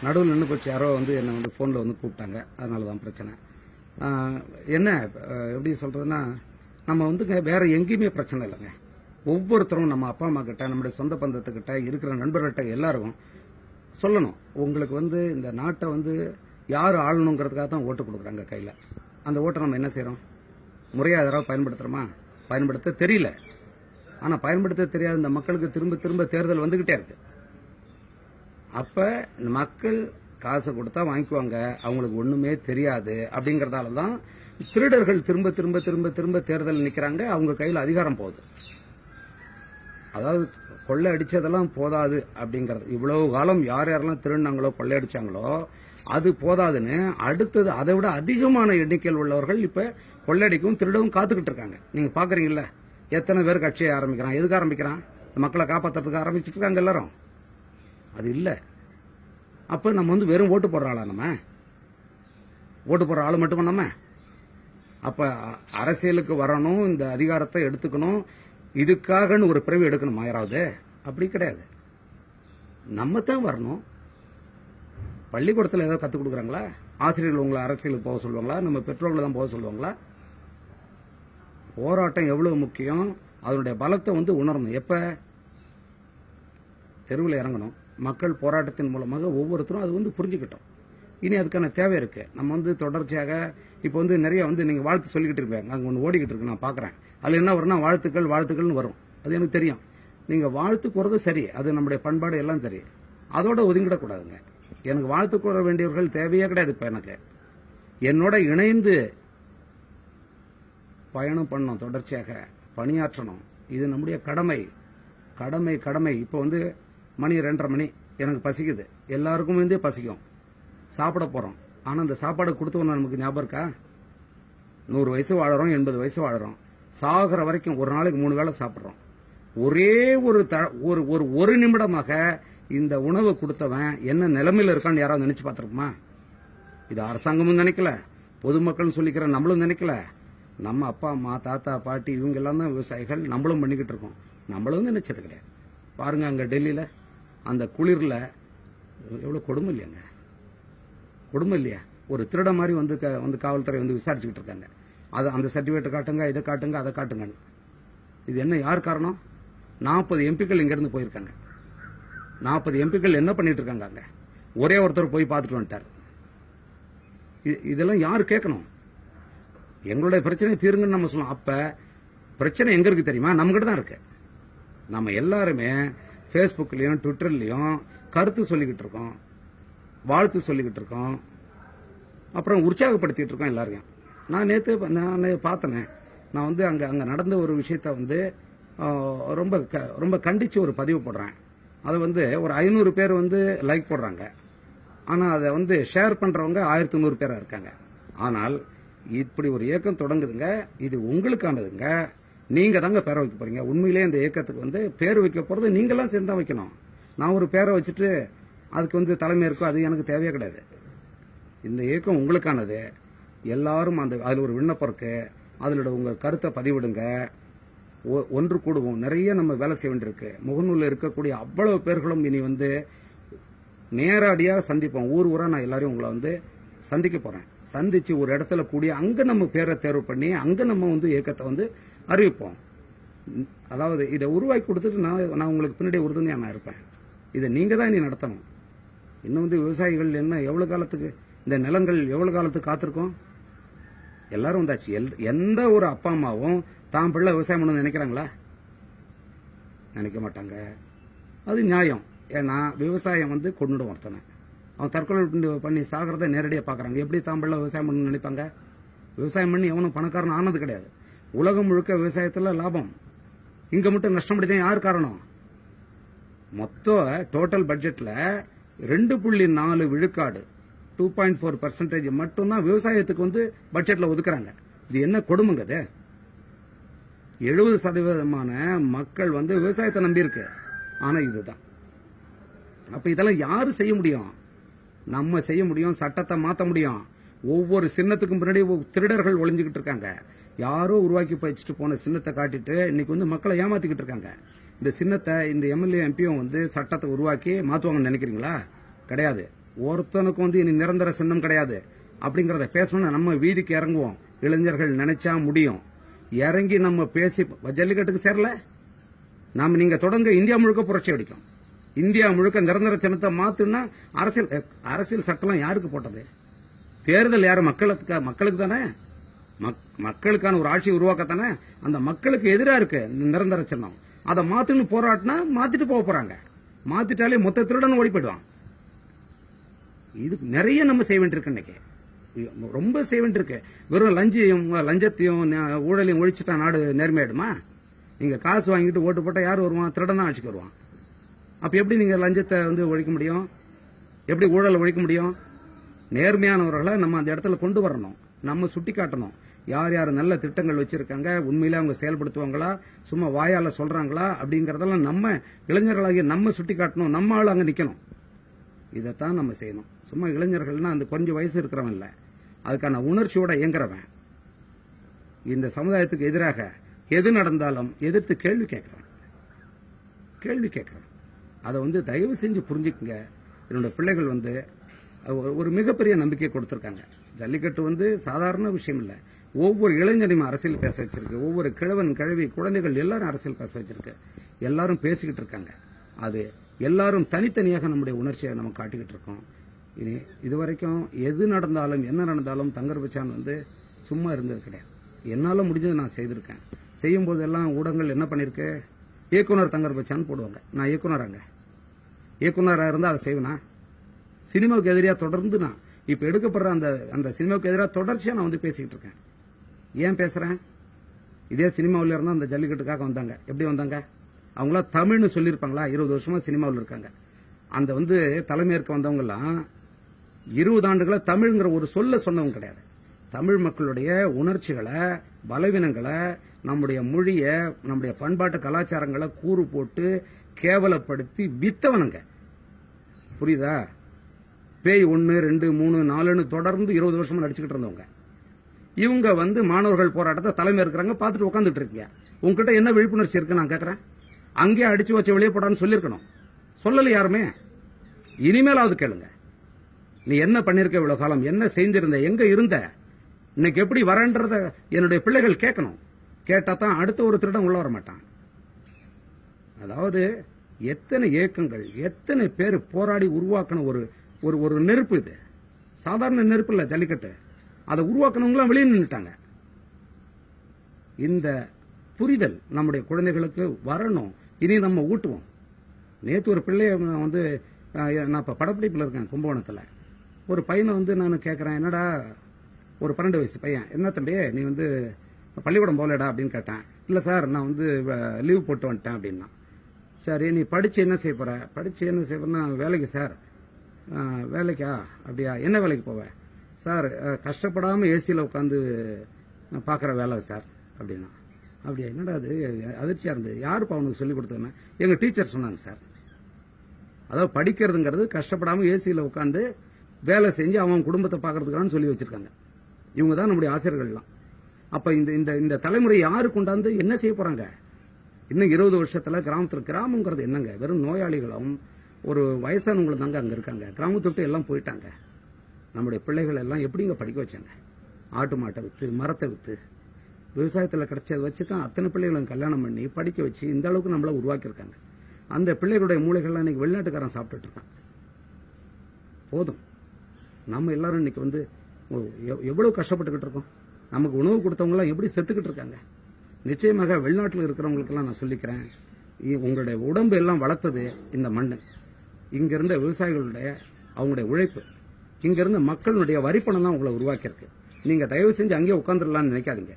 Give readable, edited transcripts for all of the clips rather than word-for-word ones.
நடுவில் நின்று போச்சு. யாரோ வந்து என்னை வந்து ஃபோனில் வந்து கூப்பிட்டாங்க. அதனால தான் பிரச்சனை. என்ன எப்படி சொல்கிறதுன்னா, நம்ம வந்துங்க வேற எங்கேயுமே பிரச்சனை இல்லைங்க. ஒவ்வொருத்தரும் நம்ம அப்பா அம்மா கிட்ட, நம்முடைய சொந்த பந்தத்துக்கிட்ட, இருக்கிற நண்பர்கள்ட்ட எல்லாருக்கும் சொல்லணும். உங்களுக்கு வந்து இந்த நாட்டை வந்து யார் ஆளணுங்கிறதுக்காக தான் ஓட்டு கொடுக்குறாங்க கையில். அந்த ஓட்டை நம்ம என்ன செய்கிறோம்? முறையாக யாராவது பயன்படுத்துகிறோமா? பயன்படுத்த தெரியல. ஆனால் பயன்படுத்த தெரியாத இந்த மக்களுக்கு திரும்ப திரும்ப தேர்தல் வந்துக்கிட்டே இருக்கு. அப்போ மக்கள் காசு கொடுத்தா வாங்கிக்குவாங்க, அவங்களுக்கு ஒன்றுமே தெரியாது. அப்படிங்கிறதால தான் திருடர்கள் திரும்ப திரும்ப திரும்ப திரும்ப தேர்தல் நிற்கிறாங்க. அவங்க கையில் அதிகாரம் போகுது. அதாவது கொள்ளை அடிச்சதெல்லாம் போதாது அப்படிங்கிறது. இவ்வளவு காலம் யார் யாரெல்லாம் திருடினாங்களோ, கொள்ளை அடிச்சாங்களோ, அது போதாதுன்னு அடுத்தது அதை விட அதிகமான எண்ணிக்கையில் உள்ளவர்கள் இப்ப கொள்ளையடிக்கவும் திருடவும் காத்துக்கிட்டு இருக்காங்க. நீங்க பாக்குறீங்கல்ல, எத்தனை பேர் கட்சியை ஆரம்பிக்கிறான்? எதுக்கு ஆரம்பிக்கிறான்? மக்களை காப்பாற்றுறதுக்கு ஆரம்பிச்சுட்டு இருக்காங்க எல்லாரும். அது இல்ல. அப்ப நம்ம வந்து வெறும் ஓட்டு போடுற ஆளா? நம்ம ஓட்டு போடுற ஆளு மட்டும் நம்ம அப்ப அரசியலுக்கு வரணும், இந்த அதிகாரத்தை எடுத்துக்கணும், இதுக்காகன்னு ஒரு பிறவி எடுக்கணுமா யாராவது? அப்படி கிடையாது. நம்ம தான் வரணும். பள்ளிக்கூடத்தில் ஏதாவது கற்றுக் கொடுக்குறாங்களா? ஆசிரியர்கள் உங்களை அரசியலுக்கு போக சொல்லுவாங்களா? நம்ம பெற்றோர்களை தான் போக சொல்லுவாங்களா? போராட்டம் எவ்வளவு முக்கியம், அதனுடைய பலத்தை வந்து உணரணும். எப்ப? தெருவில் இறங்கணும். மக்கள் போராட்டத்தின் மூலமாக ஒவ்வொருத்தரும் அது வந்து புரிஞ்சுக்கிட்டோம். இனி அதுக்கான தேவை இருக்கு. நம்ம வந்து தொடர்ச்சியாக இப்போ வந்து நிறைய வந்து நீங்க வாழ்த்து சொல்லிக்கிட்டு இருப்பீங்க. அங்கே ஒன்று ஓடிக்கிட்டு இருக்கு, நான் பார்க்குறேன். அதில் என்ன வரும்னா வாழ்த்துக்கள் வாழ்த்துக்கள்னு வரும். அது எனக்கு தெரியும். நீங்க வாழ்த்து கூறது சரி, அது நம்முடைய பண்பாடு எல்லாம் சரி. அதோட ஒதுங்கிடக்கூடாதுங்க. எனக்கு வாழ்த்து கூற வேண்டியவர்கள் தேவையே கிடையாது. இப்போ எனக்கு என்னோட இணைந்து பயணம் பண்ணணும், தொடர்ச்சியாக பணியாற்றணும். இது நம்முடைய கடமை கடமை கடமை. இப்போ வந்து மணி 2:30 மணி, எனக்கு பசிக்குது. எல்லாருக்கும் வந்து பசிக்கும். சாப்பிட போறோம். ஆனா அந்த சாப்பாடு கொடுத்தவன நமக்கு ஞாபகம் இருக்கா? 100 வயசு வாழறோம், 80 வயசு வாழறோம். சாகிற வரைக்கும் ஒரு நாளைக்கு 3 வேளை சாப்பிடுறோம். ஒரே ஒரு நிமிடமாக இந்த உணவு கொடுத்தவன் என்ன நிலைமையில இருக்கான்னு யாராவது நினைச்சு பார்த்திருக்குமா? இது அரசாங்கமும் நினைக்கல, பொதுமக்கள் சொல்லிக்கிற நம்மளும் நினைக்கல. நம்ம அப்பா அம்மா, தாத்தா பாட்டி இவங்க எல்லாம் தான் விவசாயிகள். நம்மளும் பண்ணிக்கிட்டு இருக்கோம். நம்மளும் நினைச்சது கிடையாது. பாருங்க, அங்க டெல்லியில அந்த குளிர்ல எவ்வளவு கொடுமை இல்லையாங்க? கொடுமை இல்லையா? ஒரு திருட மாதிரி வந்து காவல்துறை வந்து விசாரிச்சுக்கிட்டு இருக்காங்க. அதை அந்த சர்டிபிகேட் காட்டுங்க, இதை காட்டுங்க, அதை காட்டுங்க. இது என்ன? யார் காரணம்? 40 எம்பிக்கள் இங்க இருந்து போயிருக்காங்க. 40 எம்பிக்கள் என்ன பண்ணிட்டு இருக்காங்க அங்க? ஒரே ஒருத்தர் போய் பார்த்துட்டு வந்துட்டார். இதெல்லாம் யாரு கேட்கணும்? எங்களுடைய பிரச்சனை தீருங்கன்னு நம்ம சொல்லலாம். அப்ப பிரச்சனை எங்க இருக்கு தெரியுமா? நம்ம கிட்ட தான் இருக்கு. நம்ம எல்லாருமே பேஸ்புக்லயும் ட்விட்டர்லயும் கருத்து சொல்லிக்கிட்டு இருக்கோம், வாழ்த்து சொல்லிக்கிட்டு இருக்கோம், அப்புறம் உற்சாகப்படுத்திட்டு இருக்கோம் எல்லாரையும். நான் நேற்று பார்த்தேன். நான் வந்து அங்க நடந்த ஒரு விஷயத்த வந்து ரொம்ப ரொம்ப கண்டிச்சு ஒரு பதிவு போடுறேன். அதை வந்து ஒரு 500 பேர் வந்து லைக் போடுறாங்க. ஆனா அதை வந்து ஷேர் பண்றவங்க 1100 பேரா இருக்காங்க. ஆனால் இப்படி ஒரு இயக்கம் தொடங்குதுங்க. இது உங்களுக்கானதுங்க. நீங்க தாங்க பேரை வைக்க போறீங்க. உண்மையிலேயே இந்த இயக்கத்துக்கு வந்து பேர் வைக்க போறது நீங்கெல்லாம் சேர்ந்து தான் வைக்கணும். நான் ஒரு பேரை வச்சுட்டு அதுக்கு வந்து தலைமை இருக்கும், அது எனக்கு தேவையே கிடையாது. இந்த இயக்கம் உங்களுக்கானது. எல்லாரும் அதுல ஒரு விண்ணப்பம் இருக்கு. அதுல உங்க கருத்தை பதிவிடுங்க. ஒன்று கூடுவோம். நிறைய நம்ம வேலை செய்ய வேண்டியிருக்கு. முகநூலில் இருக்கக்கூடிய அவ்வளவு பேர்களும் இனி வந்து நேரடியாக சந்திப்போம். ஊர் ஊரா நான் எல்லாரையும் உங்களை வந்து சந்திக்க போறேன். சந்திச்சு ஒரு இடத்துல கூடிய அங்க நம்ம பேரை தேர்வு பண்ணி அங்க நம்ம வந்து இயக்கத்தை வந்து அறிவிப்போம். அதாவது இதை உருவாக்கி கொடுத்துட்டு நான் உங்களுக்கு பின்னாடி உறுதுணையா நான் இருப்பேன். இதை நீங்க தான் இனி நடத்தணும். இன்னும் வந்து விவசாயிகள் என்ன எவ்வளவு காலத்துக்கு, இந்த நிலங்கள் எவ்வளவு காலத்துக்கு காத்திருக்கோம்? எல்லாரும் வந்தாச்சு. எந்த ஒரு அப்பா அம்மாவும் தான் பிள்ளை விவசாயம் பண்ண நினைக்கிறாங்களா? நினைக்க மாட்டாங்க. அது நியாயம். ஏன்னா விவசாயம் வந்து கொண்டுடும் ஒருத்தனை. அவன் தற்கொலை பண்ணி சாகிறத நேரடியாக பார்க்குறாங்க. எப்படி தான் பிள்ளை விவசாயம் பண்ணணும்னு நினைப்பாங்க? விவசாயம் பண்ணி எவனும் பணக்காரன் ஆனது கிடையாது. உலகம் முழுக்க விவசாயத்தில் லாபம். இங்க மட்டும் நஷ்டப்படிதான் யார் காரணம்? மொத்த டோட்டல் பட்ஜெட்ல 2.4 விழுக்காடு 2.4% மட்டும்தான் விவசாயத்துக்கு வந்து பட்ஜெட்ல ஒதுக்குறாங்க. இது என்ன கொடுமைங்க? 70% மக்கள் வந்து விவசாயத்தை நம்பி இருக்கு. ஆனா இதுதான். அப்ப இதெல்லாம் யாரு செய்ய முடியும்? நம்ம செய்ய முடியும். சட்டத்தை மாத்த முடியும். ஒவ்வொரு சின்னத்துக்கும் பின்னாடி திருடர்கள் ஒளிஞ்சுக்கிட்டு இருக்காங்க. யாரோ உருவாக்கி வச்சுட்டு போன சின்னத்தை காட்டிட்டு இன்னைக்கு வந்து மக்களை ஏமாத்திக்கிட்டு இருக்காங்க. இந்த சின்னத்தை இந்த எம்எல்ஏ எம்பியும் வந்து சட்டத்தை உருவாக்கி மாத்துவாங்கன்னு நினைக்கிறீங்களா? கிடையாது. ஒருத்தனுக்கு வந்து இனி நிரந்தர சின்னம் கிடையாது அப்படிங்கறத பேசணும்னா நம்ம வீதிக்கு இறங்குவோம். இளைஞர்கள் நினைச்சா முடியும். இறங்கி நம்ம பேசி ஜல்லிக்கட்டுக்கு சேரல, நாம நீங்க தொடங்க இந்தியா முழுக்க புரட்சி அடிக்கும். இந்தியா முழுக்க நிரந்தர சின்னத்தை மாத்துனா அரசியல் சட்டம் யாருக்கு போட்டது? தேர்தல் யாரு? மக்களுக்கு தானே. மக்களுக்கான ஒரு ஆட்சி உருவாக்கத்தானே. அந்த மக்களுக்கு எதிராக இருக்கு நிரந்தர சின்னம். அதை மாத்துன்னு போராட்டினா மாத்திட்டு போக போறாங்க. மாத்திட்டாலே மொத்த திருடன் ஓடி போயிடுவான். இது நிறைய நம்ம செய்ய வேண்டியிருக்கு. இன்னைக்கு ரொம்ப செய்ய வேண்டியிருக்கு. வெறும் லஞ்சத்தையும் ஊழலையும் ஒழிச்சுட்டா நாடு நேர்மையாயிடுமா? நீங்க காசு வாங்கிட்டு ஓட்டு போட்டா யார் வருவான்? திருடன் தான் ஆட்சிக்கு வருவான். அப்ப எப்படி நீங்க லஞ்சத்தை வந்து ஒழிக்க முடியும்? எப்படி ஊழலை ஒழிக்க முடியும்? நேர்மையானவர்களை நம்ம அந்த இடத்துல கொண்டு வரணும். நம்ம சுட்டி காட்டணும். யார் யார் நல்ல திட்டங்கள் வச்சிருக்காங்க, உண்மையில அவங்க செயல்படுத்துவாங்களா, சும்மா வாயால சொல்றாங்களா அப்படிங்கறதெல்லாம் நம்ம இளைஞர்களாகிய நம்ம சுட்டி காட்டணும். நம்ம ஆள் அங்க நிக்கணும். இதைத்தான் நம்ம செய்யணும். சும்மா இளைஞர்கள்னா அந்த கொஞ்சம் வயசு இருக்கிறவன் இல்ல, அதுக்கான உணர்ச்சியோட இயங்குறவன். இந்த சமுதாயத்துக்கு எதிராக எது நடந்தாலும் எதிர்த்து கேள்வி கேட்கிறவன். அதை வந்து தயவு செஞ்சு புரிஞ்சுக்குங்க. என்னோட பிள்ளைகள் வந்து ஒரு மிகப்பெரிய நம்பிக்கை கொடுத்திருக்காங்க. ஜல்லிக்கட்டு வந்து சாதாரண விஷயம் இல்ல. ஒவ்வொரு இளைஞரையும் அரசியல் பேச வச்சிருக்கு. ஒவ்வொரு கிழவன் கிழவி குழந்தைகள் எல்லாரும் அரசியல் பேச வச்சிருக்கு. எல்லாரும் பேசிக்கிட்டு இருக்காங்க. அது எல்லாரும் தனித்தனியாக நம்முடைய உணர்ச்சியை நம்ம காட்டிக்கிட்டு இருக்கோம். இனி இதுவரைக்கும் எது நடந்தாலும் என்ன நடந்தாலும் தங்கர் பச்சான் வந்து சும்மா இருந்தது கிடையாது. என்னால முடிஞ்சது நான் செய்திருக்கேன். செய்யும் போதெல்லாம் ஊடகங்கள் என்ன பண்ணிருக்கு? இயக்குனர் தங்கர் பச்சான் போடுவாங்க. நான் இயக்குனராக இருந்தா அதை செய்வேனா? சினிமாவுக்கு எதிராக தொடர்ந்து நான் இப்ப எடுக்கப்படுற அந்த சினிமாவுக்கு எதிராக தொடர்ச்சியா நான் வந்து பேசிக்கிட்டு இருக்கேன். ஏன் பேசுறேன்? இதே சினிமாவில் இருந்தா அந்த ஜல்லிக்கட்டுக்காக வந்தாங்க. எப்படி வந்தாங்க? அவங்களா தமிழ்னு சொல்லியிருப்பாங்களா? 20 வருஷமா சினிமாவில் இருக்காங்க. அந்த வந்து தலைமையேற்க வந்தவங்க எல்லாம் 20 ஆண்டுகளா தமிழ்ங்கிற ஒரு சொல்ல சொன்னவங்க கிடையாது. தமிழ் மக்களுடைய உணர்ச்சிகளை, பலவீனங்களை, நம்முடைய மொழியை, நம்முடைய பண்பாட்டு கலாச்சாரங்களை கூறு போட்டு கேவலப்படுத்தி வித்தவனுங்க. புரியுதா? பேய் 1, 2, 3, 4ன்னு தொடர்ந்து 20 வருஷமா நடிச்சுக்கிட்டு இருந்தவங்க. இவங்க வந்து மாணவர்கள் போராட்டத்தை தலைமை இருக்கிறாங்க, பார்த்துட்டு உட்காந்துட்டு இருக்கீங்க. உங்ககிட்ட என்ன விழிப்புணர்ச்சி இருக்கு நான் கேட்கறேன். அங்கே அடிச்சு வச்ச வெளியே போடான்னு சொல்லிருக்கணும். சொல்லல யாருமே. இனிமேலாவது கேளுங்க. நீ என்ன பண்ணிருக்க இவ்வளவு காலம்? என்ன செய்திருந்த? எங்க இருந்த? இன்னைக்கு எப்படி வரன்றத என்னுடைய பிள்ளைகள் கேட்கணும். கேட்டா தான் அடுத்த ஒரு திருடம் உள்ள வர மாட்டான். அதாவது எத்தனை இயக்கங்கள், எத்தனை பேர் போராடி உருவாக்கின ஒரு நெருப்பு இது. சாதாரண நெருப்பு இல்ல ஜல்லிக்கட்டு. அதை உருவாக்கினவங்களாம் வெளியே நின்றுட்டாங்க. இந்த புரிதல் நம்முடைய குழந்தைகளுக்கு வரணும். இனி நம்ம ஊட்டுவோம். நேற்று ஒரு பிள்ளைய வந்து நான் இப்ப படப்பிடிப்பில் இருக்கேன் கும்பகோணத்தில். ஒரு பையனை வந்து நான் கேட்கறேன், என்னடா ஒரு 12 வயசு பையன், என்ன தம்பி நீ வந்து பள்ளிக்கூடம் போகலடா அப்படின்னு கேட்டேன். இல்லை சார் நான் வந்து லீவ் போட்டு வந்துட்டேன் அப்படின்னா. சரி நீ படிச்சு என்ன செய்ய போற? படிச்சு என்ன செய்ய போறேன்னா வேலைக்கு சார். வேலைக்கா? அப்படியா? என்ன வேலைக்கு போவேன் சார்? கஷ்டப்படாமல் ஏசியில் உட்காந்து பார்க்குற வேலை சார் அப்படின்னா. அப்படியா? என்னடா அது அதிர்ச்சியாக இருந்தது. யாருப்பா அவனுக்கு சொல்லிக் கொடுத்தோன்னா எங்கள் டீச்சர் சொன்னாங்க சார். அதாவது படிக்கிறதுங்கிறது கஷ்டப்படாமல் ஏசியில் உட்காந்து வேலை செஞ்சு அவன் குடும்பத்தை பார்க்கறதுக்கான சொல்லி வச்சிருக்காங்க. இவங்க தான் நம்முடைய ஆசிரியர்கள்லாம். அப்ப இந்த தலைமுறை யாரு கொண்டாந்து என்ன செய்ய போறாங்க? இன்னும் 20 வருஷத்துல கிராமங்கிறது என்னங்க? வெறும் நோயாளிகளும் ஒரு வயசானவங்களும் தாங்க அங்க இருக்காங்க. கிராமத்தை விட்டு எல்லாம் போயிட்டாங்க. நம்முடைய பிள்ளைகள் எல்லாம் எப்படிங்க படிக்க வச்சாங்க? ஆட்டு மாட்டை வித்து, மரத்தை வித்து, விவசாயத்தில் கிடைச்சதை வச்சு தான் அத்தனை பிள்ளைகளும் கல்யாணம் பண்ணி படிக்க வச்சு இந்த அளவுக்கு நம்மள உருவாக்கியிருக்காங்க. அந்த பிள்ளைகளுடைய மூளைகள்லாம் இன்னைக்கு வெளிநாட்டுக்காரன் சாப்பிட்டுட்டு இருக்கான். போதும். நம்ம எல்லாரும் இன்னைக்கு வந்து எவ்வளவு கஷ்டப்பட்டுக்கிட்டு இருக்கோம். நமக்கு உணவு கொடுத்தவங்க எல்லாம் எப்படி செத்துக்கிட்டு இருக்காங்க. நிச்சயமாக வெளிநாட்டில் இருக்கிறவங்களுக்கெல்லாம் நான் சொல்லிக்கிறேன், உங்களுடைய உடம்பு எல்லாம் வளர்த்தது இந்த மண். இங்க இருந்த விவசாயிகளுடைய அவங்களுடைய உழைப்பு, இங்க இருந்த மக்களுடைய வரிப்பணம் தான் உங்களை உருவாக்கியிருக்கு. நீங்க தயவு செஞ்சு அங்கேயே உட்காந்துடலாம்னு நினைக்காதீங்க.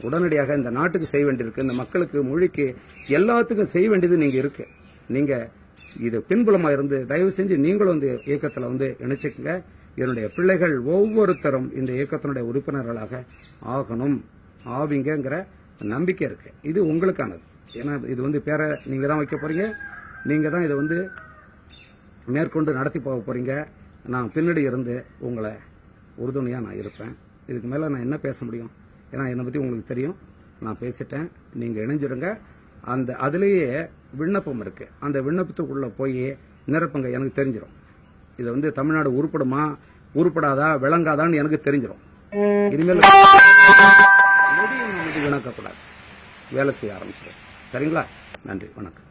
உடனடியாக இந்த நாட்டுக்கு செய்ய வேண்டியிருக்கு, இந்த மக்களுக்கு, மொழிக்கு, எல்லாத்துக்கும் செய்ய வேண்டியது நீங்க இருக்கு. நீங்க இது பின்புலமா இருந்து தயவு செஞ்சு நீங்களும் இந்த இயக்கத்தில் வந்து இணைச்சுக்குங்க. என்னுடைய பிள்ளைகள் ஒவ்வொருத்தரும் இந்த இயக்கத்தினுடைய உறுப்பினர்களாக ஆகணும், ஆவிங்கிற நம்பிக்கை இருக்கு. இது உங்களுக்கானது. ஏன்னா இது வந்து பேரை நீங்க தான் வைக்க போறீங்க. நீங்க தான் இதை வந்து மேற்கொண்டு நடத்தி போக போறீங்க. நான் பின்னாடி இருந்து உங்களை உறுதுணையா நான் இருப்பேன். இதுக்கு மேல நான் என்ன பேச முடியும்? ஏன்னா என்னை பத்தி உங்களுக்கு தெரியும். நான் பேசிட்டேன். நீங்க இணைஞ்சிருங்க. அதுலேயே விண்ணப்பம் இருக்கு. அந்த விண்ணப்பத்துக்குள்ள போய் நிரப்புங்க. எனக்கு தெரிஞ்சிடும். இதை வந்து தமிழ்நாடு உருப்படுமா உருப்படாதா விளங்காதான்னு எனக்கு தெரிஞ்சிடும். இனிமேல் வீணாக்கக்கூடாது, வேலை செய்ய ஆரம்பிச்சிடும். சரிங்களா? நன்றி, வணக்கம்.